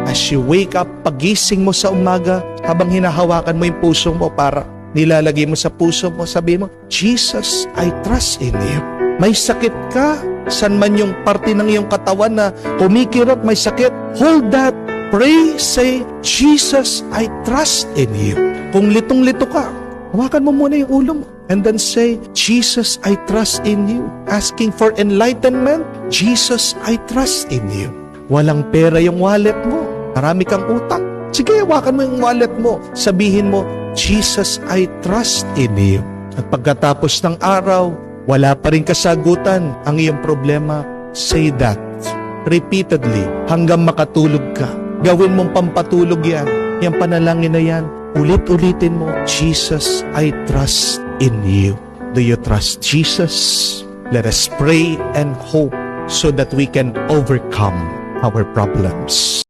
As you wake up, pagising mo sa umaga, habang hinahawakan mo yung puso mo para nilalagay mo sa puso mo, sabi mo, Jesus, I trust in you. May sakit ka, san man yung parte ng iyong katawan na kumikirot, may sakit, hold that. Pray, say, Jesus, I trust in you. Kung litong-lito ka, hawakan mo muna yung ulo mo. And then say, Jesus, I trust in you. Asking for enlightenment, Jesus, I trust in you. Walang pera yung wallet mo. Marami kang utang. Sige, hawakan mo yung wallet mo. Sabihin mo, Jesus, I trust in you. At pagkatapos ng araw, wala pa rin kasagutan ang iyong problema. Say that repeatedly hanggang makatulog ka. Gawin mong pampatulog yan. Yung panalangin na yan, ulit-ulitin mo, Jesus, I trust in you. Do you trust Jesus? Let us pray and hope so that we can overcome our problems.